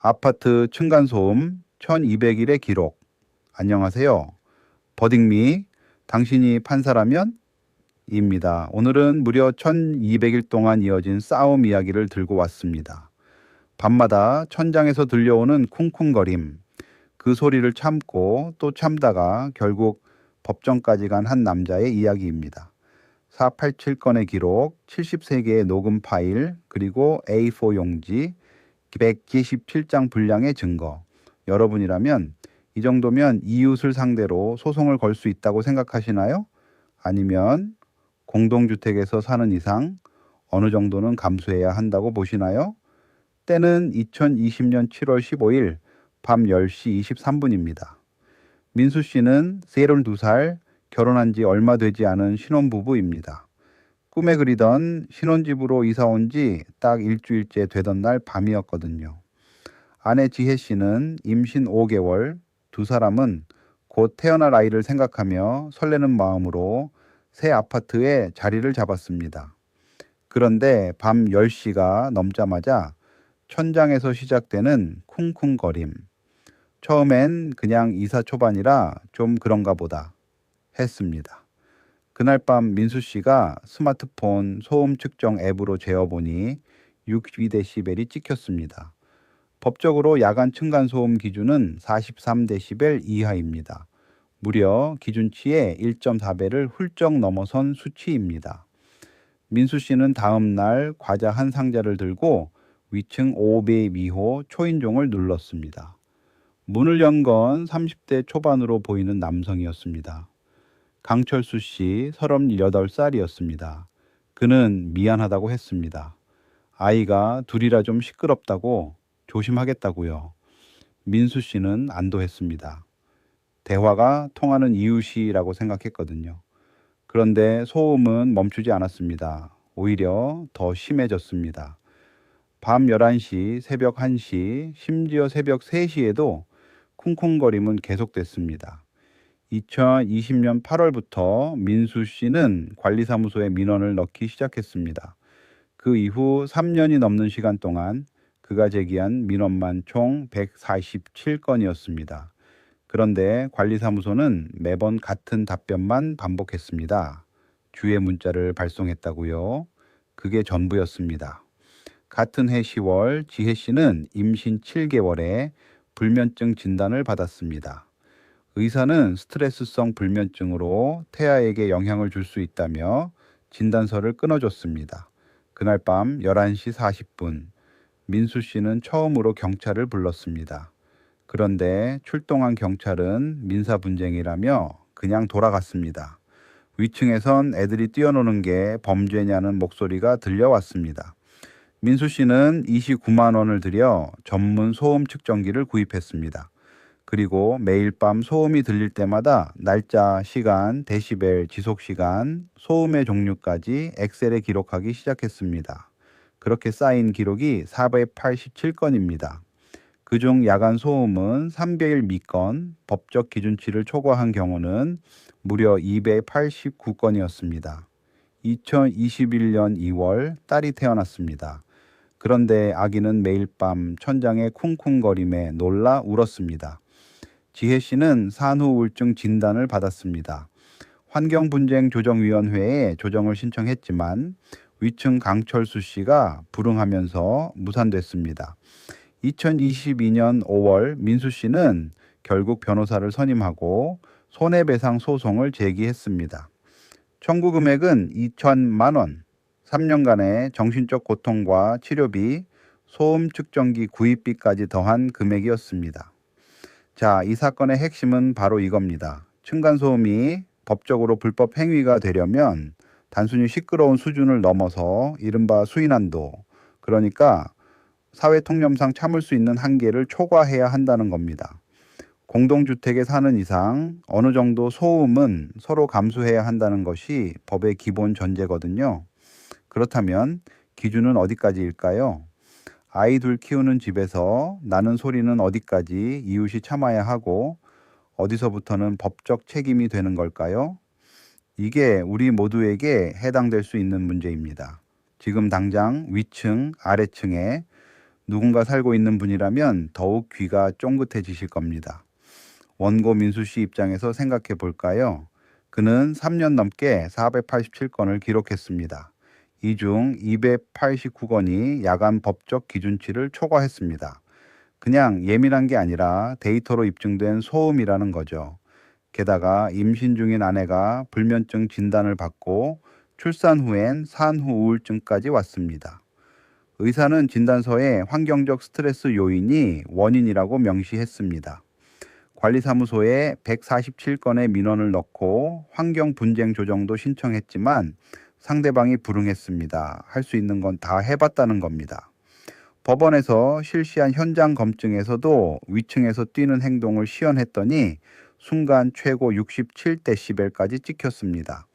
아파트 층간소음 1200일의 기록. 안녕하세요. 버딩미, 당신이 판사라면? 입니다. 오늘은 무려 1200일 동안 이어진 싸움 이야기를 들고 왔습니다. 밤마다 천장에서 들려오는 쿵쿵거림, 그 소리를 참고 또 참다가 결국 법정까지 간 한 남자의 이야기입니다. 487건의 기록, 73개의 녹음 파일, 그리고 A4 용지, 127장 분량의 증거. 여러분이라면 이 정도면 이웃을 상대로 소송을 걸 수 있다고 생각하시나요? 아니면 공동주택에서 사는 이상 어느 정도는 감수해야 한다고 보시나요? 때는 2020년 7월 15일 밤 10시 23분입니다. 민수 씨는 32살, 결혼한 지 얼마 되지 않은 신혼부부입니다. 꿈에 그리던 신혼집으로 이사 온 지 딱 일주일째 되던 날 밤이었거든요. 아내 지혜 씨는 임신 5개월, 두 사람은 곧 태어날 아이를 생각하며 설레는 마음으로 새 아파트에 자리를 잡았습니다. 그런데 밤 10시가 넘자마자 천장에서 시작되는 쿵쿵거림. 처음엔 그냥 이사 초반이라 좀 그런가 보다 했습니다. 그날 밤 민수 씨가 스마트폰 소음 측정 앱으로 재어보니 62데시벨이 찍혔습니다. 법적으로 야간 층간소음 기준은 43데시벨 이하입니다. 무려 기준치의 1.4배를 훌쩍 넘어선 수치입니다. 민수 씨는 다음 날 과자 한 상자를 들고 위층 5배 미호 초인종을 눌렀습니다. 문을 연 건 30대 초반으로 보이는 남성이었습니다. 강철수 씨 38살이었습니다. 그는 미안하다고 했습니다. 아이가 둘이라 좀 시끄럽다고 조심하겠다고요. 민수 씨는 안도했습니다. 대화가 통하는 이웃이라고 생각했거든요. 그런데 소음은 멈추지 않았습니다. 오히려 더 심해졌습니다. 밤 11시, 새벽 1시, 심지어 새벽 3시에도 쿵쿵거림은 계속됐습니다. 2020년 8월부터 민수 씨는 관리사무소에 민원을 넣기 시작했습니다. 그 이후 3년이 넘는 시간 동안 그가 제기한 민원만 총 147건이었습니다. 그런데 관리사무소는 매번 같은 답변만 반복했습니다. 주의 문자를 발송했다고요. 그게 전부였습니다. 같은 해 10월 지혜 씨는 임신 7개월에 불면증 진단을 받았습니다. 의사는 스트레스성 불면증으로 태아에게 영향을 줄 수 있다며 진단서를 끊어줬습니다. 그날 밤 11시 40분, 민수 씨는 처음으로 경찰을 불렀습니다. 그런데 출동한 경찰은 민사 분쟁이라며 그냥 돌아갔습니다. 위층에선 애들이 뛰어노는 게 범죄냐는 목소리가 들려왔습니다. 민수 씨는 29만 원을 들여 전문 소음 측정기를 구입했습니다. 그리고 매일 밤 소음이 들릴 때마다 날짜, 시간, 데시벨, 지속 시간, 소음의 종류까지 엑셀에 기록하기 시작했습니다. 그렇게 쌓인 기록이 487건입니다. 그중 야간 소음은 300일 미건, 법적 기준치를 초과한 경우는 무려 289건이었습니다. 2021년 2월 딸이 태어났습니다. 그런데 아기는 매일 밤 천장의 쿵쿵거림에 놀라 울었습니다. 지혜 씨는 산후 우울증 진단을 받았습니다. 환경분쟁조정위원회에 조정을 신청했지만 위층 강철수 씨가 불응하면서 무산됐습니다. 2022년 5월 민수 씨는 결국 변호사를 선임하고 손해배상 소송을 제기했습니다. 청구 금액은 2천만 원, 3년간의 정신적 고통과 치료비, 소음 측정기 구입비까지 더한 금액이었습니다. 자, 이 사건의 핵심은 바로 이겁니다. 층간소음이 법적으로 불법 행위가 되려면 단순히 시끄러운 수준을 넘어서 이른바 수인한도, 그러니까 사회 통념상 참을 수 있는 한계를 초과해야 한다는 겁니다. 공동주택에 사는 이상 어느 정도 소음은 서로 감수해야 한다는 것이 법의 기본 전제거든요. 그렇다면 기준은 어디까지일까요? 아이 둘 키우는 집에서 나는 소리는 어디까지 이웃이 참아야 하고 어디서부터는 법적 책임이 되는 걸까요? 이게 우리 모두에게 해당될 수 있는 문제입니다. 지금 당장 위층, 아래층에 누군가 살고 있는 분이라면 더욱 귀가 쫑긋해지실 겁니다. 원고 민수 씨 입장에서 생각해 볼까요? 그는 3년 넘게 487건을 기록했습니다. 이 중 289건이 야간 법적 기준치를 초과했습니다. 그냥 예민한 게 아니라 데이터로 입증된 소음이라는 거죠. 게다가 임신 중인 아내가 불면증 진단을 받고 출산 후엔 산후 우울증까지 왔습니다. 의사는 진단서에 환경적 스트레스 요인이 원인이라고 명시했습니다. 관리사무소에 147건의 민원을 넣고 환경 분쟁 조정도 신청했지만 상대방이 불응했습니다. 할 수 있는 건 다 해봤다는 겁니다. 법원에서 실시한 현장 검증에서도 위층에서 뛰는 행동을 시연했더니 순간 최고 67데시벨까지 찍혔습니다.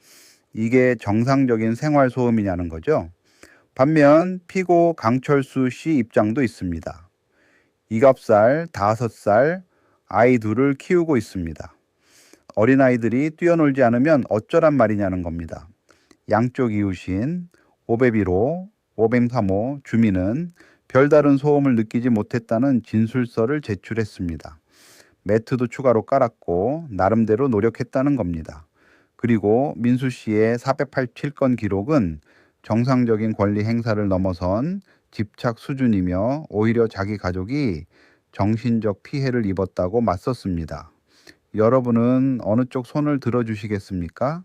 이게 정상적인 생활 소음이냐는 거죠. 반면 피고 강철수 씨 입장도 있습니다. 이갑살, 5살, 아이 둘을 키우고 있습니다. 어린아이들이 뛰어놀지 않으면 어쩌란 말이냐는 겁니다. 양쪽 이웃인 오베비로, 오뱀3호 주민은 별다른 소음을 느끼지 못했다는 진술서를 제출했습니다. 매트도 추가로 깔았고 나름대로 노력했다는 겁니다. 그리고 민수 씨의 487건 기록은 정상적인 권리 행사를 넘어선 집착 수준이며 오히려 자기 가족이 정신적 피해를 입었다고 맞섰습니다. 여러분은 어느 쪽 손을 들어주시겠습니까?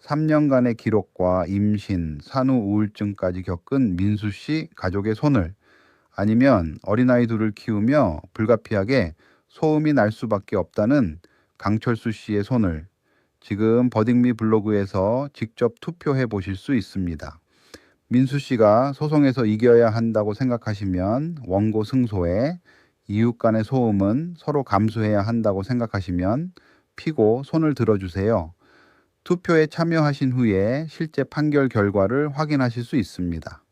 3년간의 기록과 임신, 산후 우울증까지 겪은 민수 씨 가족의 손을, 아니면 어린아이 둘을 키우며 불가피하게 소음이 날 수밖에 없다는 강철수 씨의 손을 지금 버딩미 블로그에서 직접 투표해 보실 수 있습니다. 민수 씨가 소송에서 이겨야 한다고 생각하시면 원고 승소에, 이웃 간의 소음은 서로 감수해야 한다고 생각하시면 피고 손을 들어주세요. 투표에 참여하신 후에 실제 판결 결과를 확인하실 수 있습니다.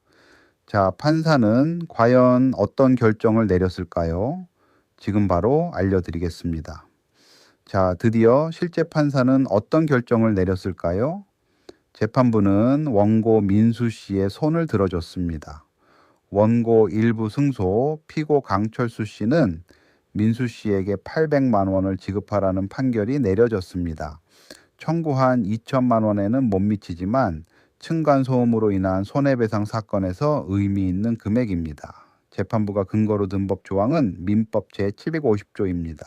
자, 판사는 과연 어떤 결정을 내렸을까요? 지금 바로 알려드리겠습니다. 자, 드디어 실제 판사는 어떤 결정을 내렸을까요? 재판부는 원고 민수 씨의 손을 들어줬습니다. 원고 일부 승소, 피고 강철수 씨는 민수 씨에게 800만 원을 지급하라는 판결이 내려졌습니다. 청구한 2천만 원에는 못 미치지만 층간소음으로 인한 손해배상 사건에서 의미 있는 금액입니다. 재판부가 근거로 든 법 조항은 민법 제750조입니다.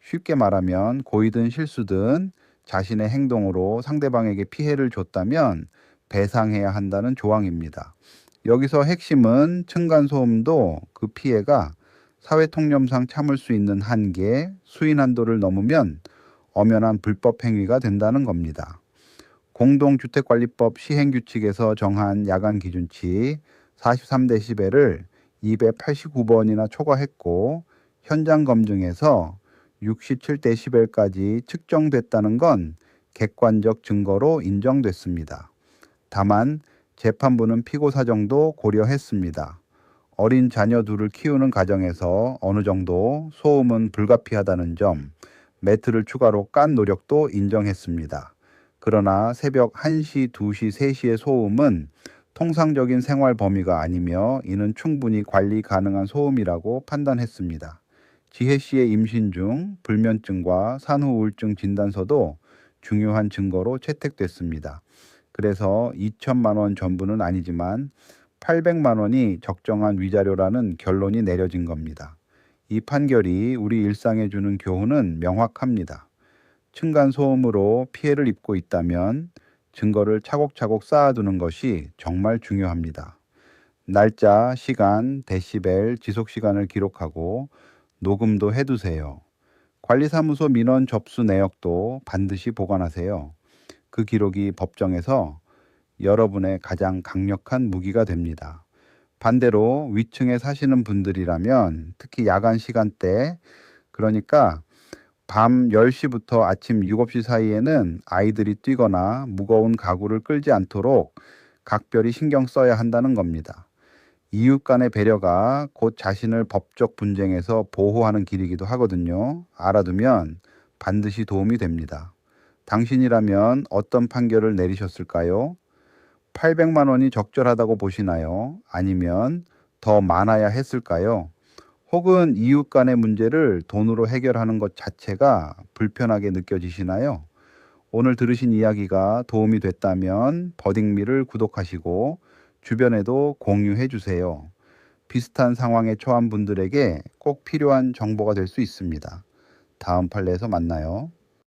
쉽게 말하면 고의든 실수든 자신의 행동으로 상대방에게 피해를 줬다면 배상해야 한다는 조항입니다. 여기서 핵심은 층간소음도 그 피해가 사회통념상 참을 수 있는 한계, 수인 한도를 넘으면 엄연한 불법 행위가 된다는 겁니다. 공동주택관리법 시행규칙에서 정한 야간 기준치 43데시벨을 289번이나 초과했고 현장 검증에서 67데시벨까지 측정됐다는 건 객관적 증거로 인정됐습니다. 다만 재판부는 피고 사정도 고려했습니다. 어린 자녀 둘을 키우는 가정에서 어느 정도 소음은 불가피하다는 점, 매트를 추가로 깐 노력도 인정했습니다. 그러나 새벽 1시, 2시, 3시의 소음은 통상적인 생활 범위가 아니며 이는 충분히 관리 가능한 소음이라고 판단했습니다. 지혜 씨의 임신 중 불면증과 산후 우울증 진단서도 중요한 증거로 채택됐습니다. 그래서 2천만 원 전부는 아니지만 800만 원이 적정한 위자료라는 결론이 내려진 겁니다. 이 판결이 우리 일상에 주는 교훈은 명확합니다. 층간소음으로 피해를 입고 있다면 증거를 차곡차곡 쌓아두는 것이 정말 중요합니다. 날짜, 시간, 데시벨, 지속시간을 기록하고 녹음도 해두세요. 관리사무소 민원 접수 내역도 반드시 보관하세요. 그 기록이 법정에서 여러분의 가장 강력한 무기가 됩니다. 반대로 위층에 사시는 분들이라면 특히 야간 시간대, 그러니까 밤 10시부터 아침 7시 사이에는 아이들이 뛰거나 무거운 가구를 끌지 않도록 각별히 신경 써야 한다는 겁니다. 이웃 간의 배려가 곧 자신을 법적 분쟁에서 보호하는 길이기도 하거든요. 알아두면 반드시 도움이 됩니다. 당신이라면 어떤 판결을 내리셨을까요? 800만 원이 적절하다고 보시나요? 아니면 더 많아야 했을까요? 혹은 이웃 간의 문제를 돈으로 해결하는 것 자체가 불편하게 느껴지시나요? 오늘 들으신 이야기가 도움이 됐다면 버딩미를 구독하시고 주변에도 공유해 주세요. 비슷한 상황에 처한 분들에게 꼭 필요한 정보가 될 수 있습니다. 다음 판례에서 만나요.